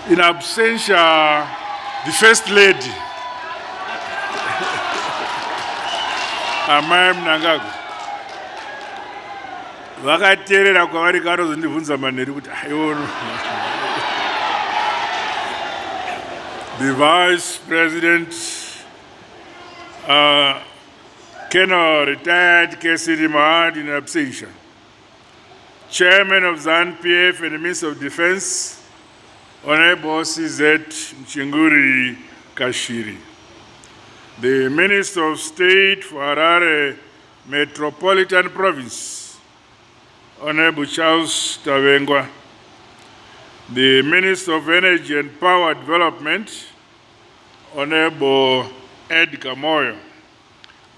In absentia, the First Lady, Amai Mnangagwa. Vakateerera kwavari karozondibvunza manheru kuti aiona. The Vice President, Colonel retired Kesiri Mahad in absentia. Chairman of ZANU-PF and the Minister of Defense, Honorable CZ Mchinguri Kashiri. The Minister of State for Harare Metropolitan Province, Honorable Charles Tavengwa. The Minister of Energy and Power Development, Honorable Ed Kamoyo.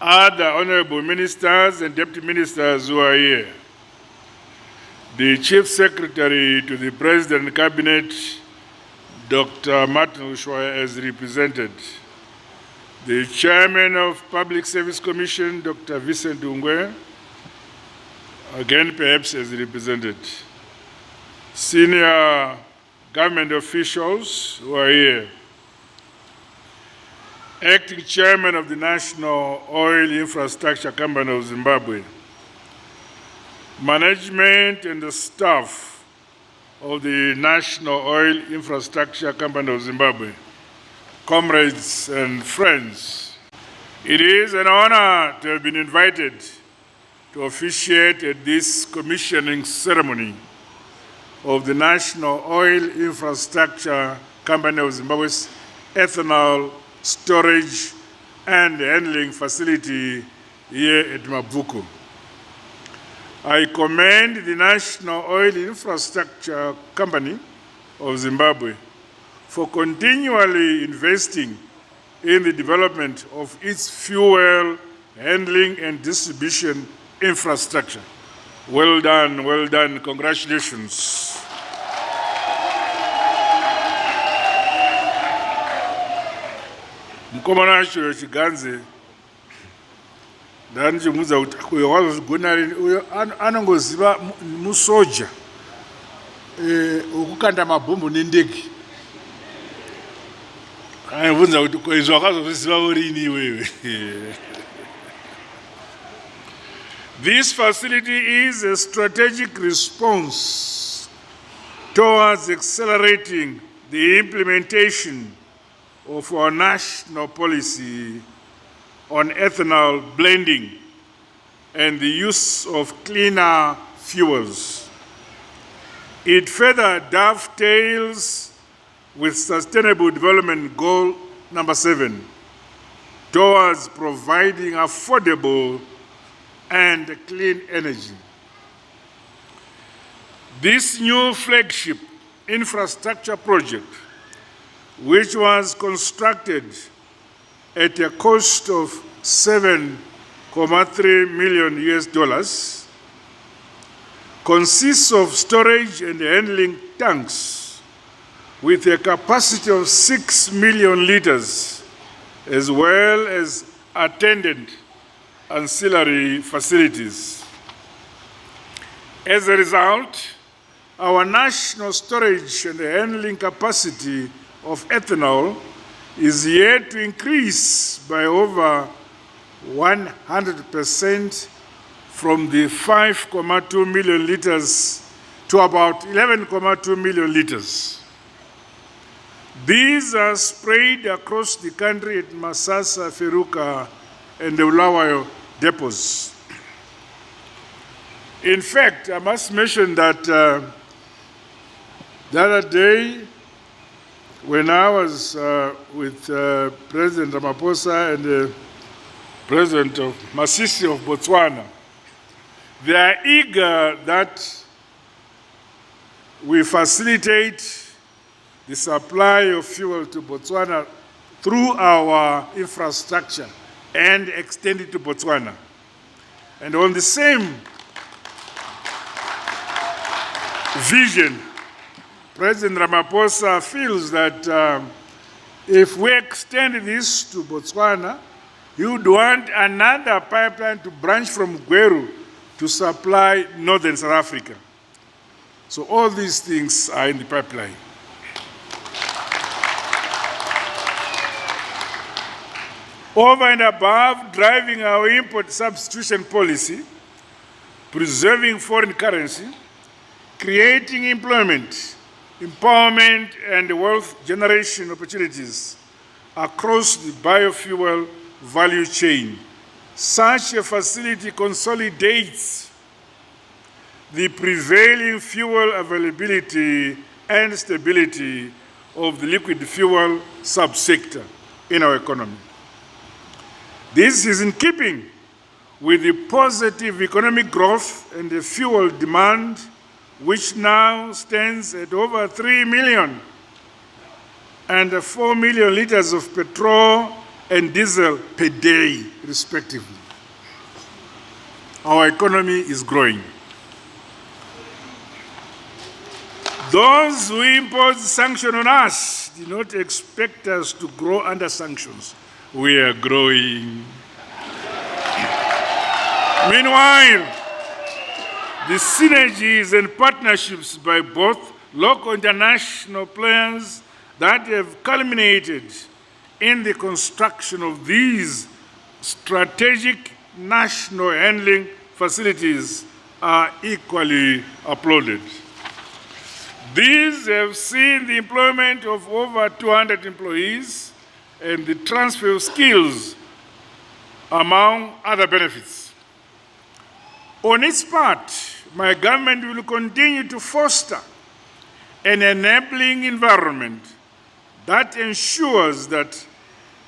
Other Honorable Ministers and Deputy Ministers who are here. The Chief Secretary to the President Cabinet, Dr. Martin Ushwaya, as represented. The Chairman of Public Service Commission, Dr. Vincent Ungwe, again perhaps as represented. Senior government officials who are here. Acting Chairman of the National Oil Infrastructure Company of Zimbabwe. Management and the staff of the National Oil Infrastructure Company of Zimbabwe. Comrades and friends, it is an honor to have been invited to officiate at this commissioning ceremony of the National Oil Infrastructure Company of Zimbabwe's ethanol storage and handling facility here at Mavuku. I commend the National Oil Infrastructure Company of Zimbabwe for continually investing in the development of its fuel handling and distribution infrastructure. Well done, congratulations. Mkomana acho chiganze ndanichimuudza kuti uyo wazozigona rini uyo anongoziva musoja wokukanda mabhombo nendege. Aibvunza kuti izvo wakazozviziva urini iwewe. This facility is a strategic response towards accelerating the implementation of our national policy on ethanol blending and the use of cleaner fuels. It further dovetails with Sustainable Development Goal number 7 towards providing affordable and clean energy. This new flagship infrastructure project, which was constructed at a cost of $7.3 million, consists of storage and handling tanks with a capacity of 6 million liters, as well as attendant ancillary facilities. As a result, our national storage and handling capacity of ethanol is yet to increase by over 100% from the 5.2 million liters to about 11.2 million liters. These are spread across the country at Masasa, Feruka, and the Bulawayo depots. In fact, I must mention that the other day, when I was with President Ramaphosa and the President of Masisi of Botswana, they are eager that we facilitate the supply of fuel to Botswana through our infrastructure and extend it to Botswana. And on the same vision, President Ramaphosa feels that if we extend this to Botswana, he would want another pipeline to branch from Gweru to supply northern South Africa. So all these things are in the pipeline. Over and above driving our import substitution policy, preserving foreign currency, creating employment, empowerment, and wealth generation opportunities across the biofuel value chain, such a facility consolidates the prevailing fuel availability and stability of the liquid fuel subsector in our economy. This is in keeping with the positive economic growth and the fuel demand, which now stands at over 3 million and 4 million liters of petrol and diesel per day, respectively. Our economy is growing. Those who impose sanction on us do not expect us to grow under sanctions. We are growing. Meanwhile, the synergies and partnerships by both local and international players that have culminated in the construction of these strategic national handling facilities are equally applauded. These have seen the employment of over 200 employees and the transfer of skills, among other benefits. On its part, my government will continue to foster an enabling environment that ensures that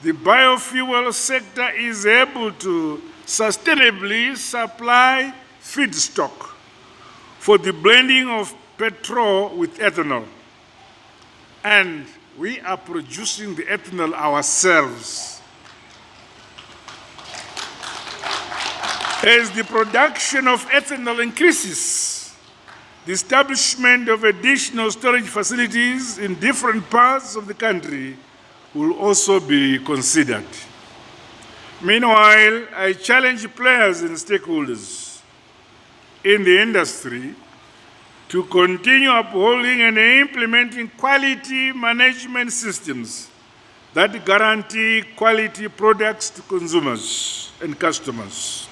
the biofuel sector is able to sustainably supply feedstock for the blending of petrol with ethanol. And we are producing the ethanol ourselves. As the production of ethanol increases, the establishment of additional storage facilities in different parts of the country will also be considered. Meanwhile, I challenge players and stakeholders in the industry to continue upholding and implementing quality management systems that guarantee quality products to consumers and customers.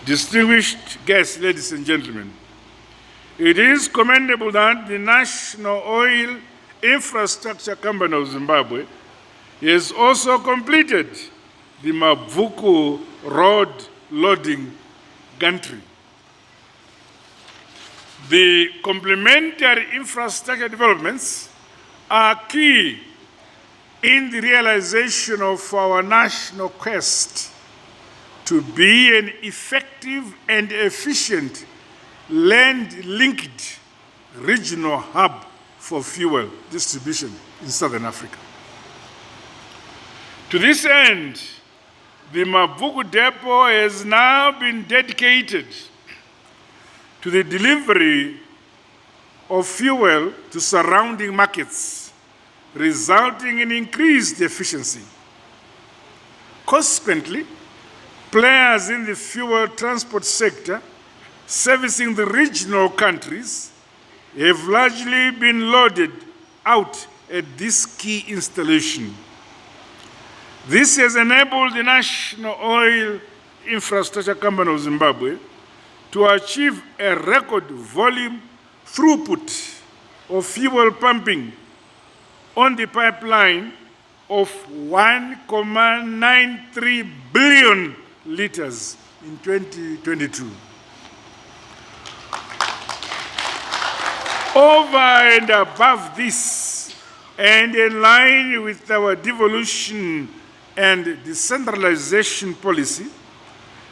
Distinguished guests, ladies and gentlemen, it is commendable that the National Oil Infrastructure Company of Zimbabwe has also completed the Mavuku Road Loading Gantry. The complementary infrastructure developments are key in the realization of our national quest to be an effective and efficient land-linked regional hub for fuel distribution in Southern Africa. To this end, the Mavuku Depot has now been dedicated to the delivery of fuel to surrounding markets, resulting in increased efficiency. Consequently, players in the fuel transport sector servicing the regional countries have largely been loaded out at this key installation. This has enabled the National Oil Infrastructure Company of Zimbabwe to achieve a record volume throughput of fuel pumping on the pipeline of 1.93 billion liters in 2022. Over and above this, and in line with our devolution and decentralization policy,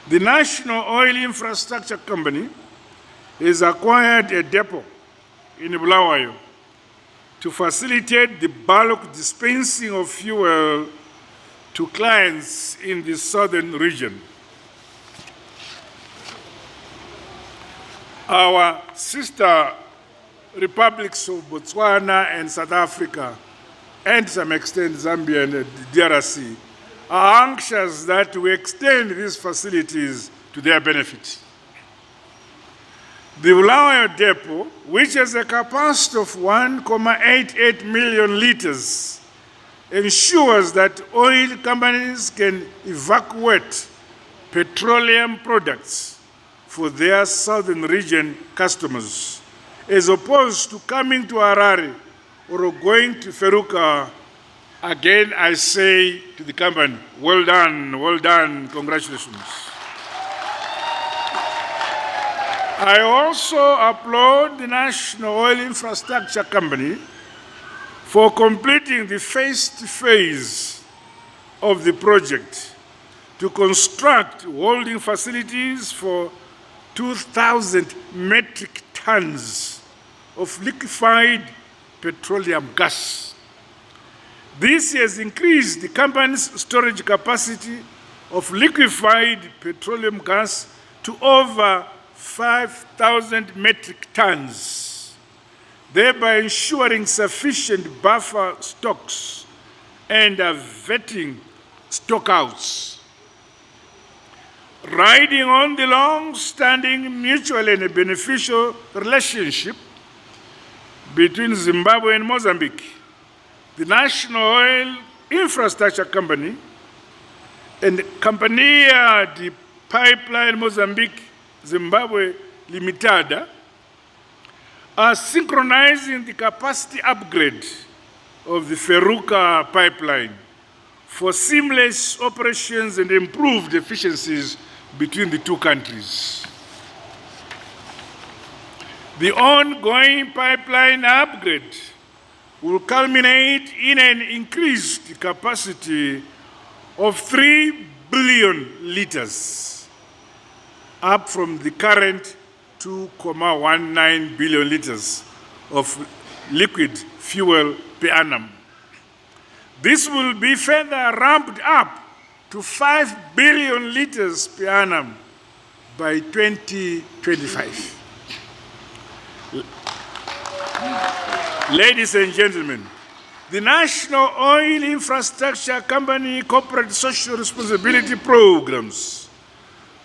the National Oil Infrastructure Company has acquired a depot in Bulawayo to facilitate the bulk dispensing of fuel to clients in the southern region. Our sister republics of Botswana and South Africa, and to some extent Zambia and DRC, are anxious that we extend these facilities to their benefit. The Bulawayo depot, which has a capacity of 1.88 million liters, ensures that oil companies can evacuate petroleum products for their southern region customers, as opposed to coming to Harare or going to Feruka. Again, I say to the company, well done, congratulations. I also applaud the National Oil Infrastructure Company for completing the first phase of the project to construct holding facilities for 2,000 metric tons of liquefied petroleum gas. This has increased the company's storage capacity of liquefied petroleum gas to over 5,000 metric tons, thereby ensuring sufficient buffer stocks and averting stockouts. Riding on the long-standing mutual and beneficial relationship between Zimbabwe and Mozambique, the National Oil Infrastructure Company and Companhia de Pipeline Mozambique Zimbabwe Limitada are synchronizing the capacity upgrade of the Feruka pipeline for seamless operations and improved efficiencies between the two countries. The ongoing pipeline upgrade will culminate in an increased capacity of 3 billion liters, up from the current 2.19 billion liters of liquid fuel per annum. This will be further ramped up to 5 billion liters per annum by 2025. Ladies and gentlemen, the National Oil Infrastructure Company corporate social responsibility programs,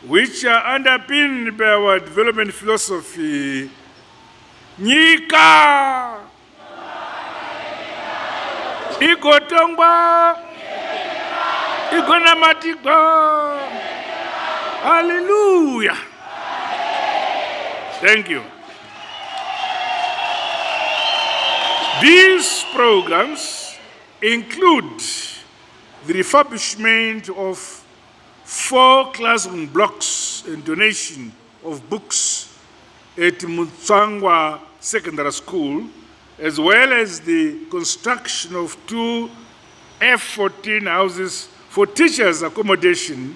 which are underpinned by our development philosophy, Nyika, Igotongba, Igonamatikba, Hallelujah. Thank you. These programs include the refurbishment of 4 classroom blocks and donation of books at Mnangagwa Secondary School, as well as the construction of 2 F-14 houses for teachers' accommodation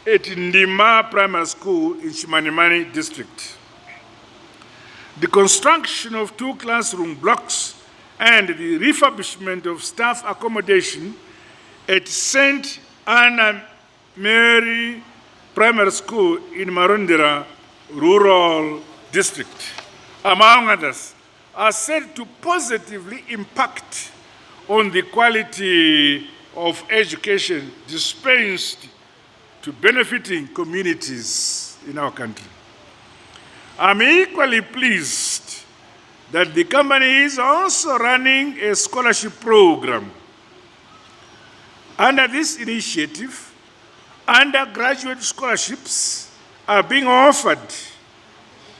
at Ndima Primary School in Chimanimani District. The construction of 2 classroom blocks and the refurbishment of staff accommodation at St. Anna Mary Primary School in Marondera Rural District, among others, are said to positively impact on the quality of education dispensed to benefiting communities in our country. I'm equally pleased that the company is also running a scholarship program. Under this initiative, undergraduate scholarships are being offered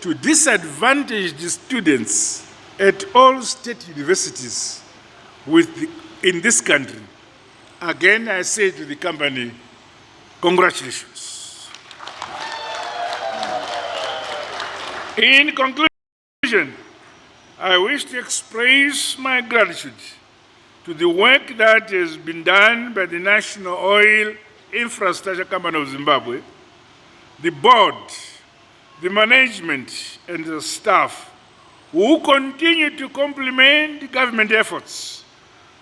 to disadvantaged students at all state universities in this country. Again, I say to the company, congratulations. In conclusion, I wish to express my gratitude to the work that has been done by the National Oil Infrastructure Company of Zimbabwe, the board, the management, and the staff who continue to complement government efforts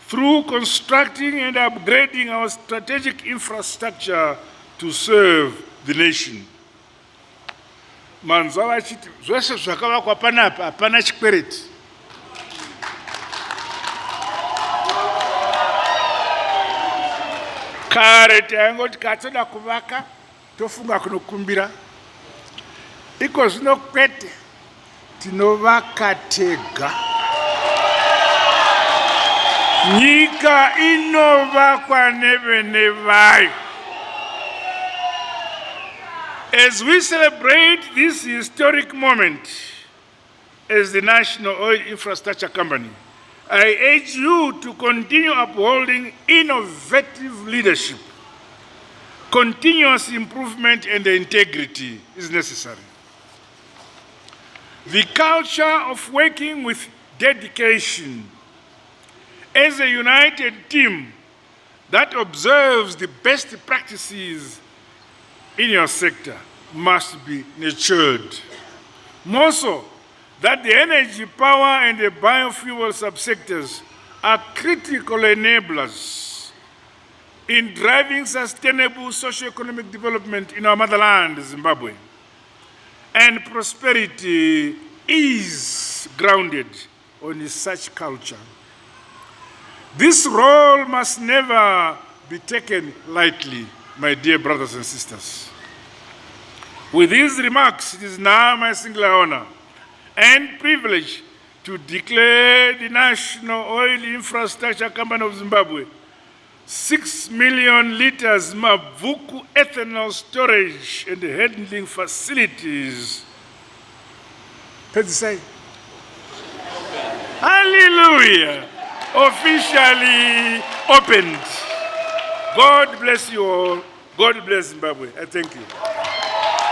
through constructing and upgrading our strategic infrastructure to serve the nation. Manzo vachiti zvese zvakavakwa panapa hapana chikwereti. Kare taingoti katoda kuvaka tofunga kunokumbira. Iko zvino kwete tinovaka tega. Nyika inova kwa neve nevayo. As we celebrate this historic moment as the National Oil Infrastructure Company, I urge you to continue upholding innovative leadership. Continuous improvement and integrity is necessary. The culture of working with dedication as a united team that observes the best practices in your sector must be nurtured. More so, that the energy, power, and the biofuel subsectors are critical enablers in driving sustainable socio-economic development in our motherland, Zimbabwe. And prosperity is grounded on such culture. This role must never be taken lightly, my dear brothers and sisters. With these remarks, it is now my singular honor and privilege to declare the National Oil Infrastructure Company of Zimbabwe 6 million liters Mavuku ethanol storage and handling facilities. Say, hallelujah, officially opened. God bless you all. God bless Zimbabwe. I thank you.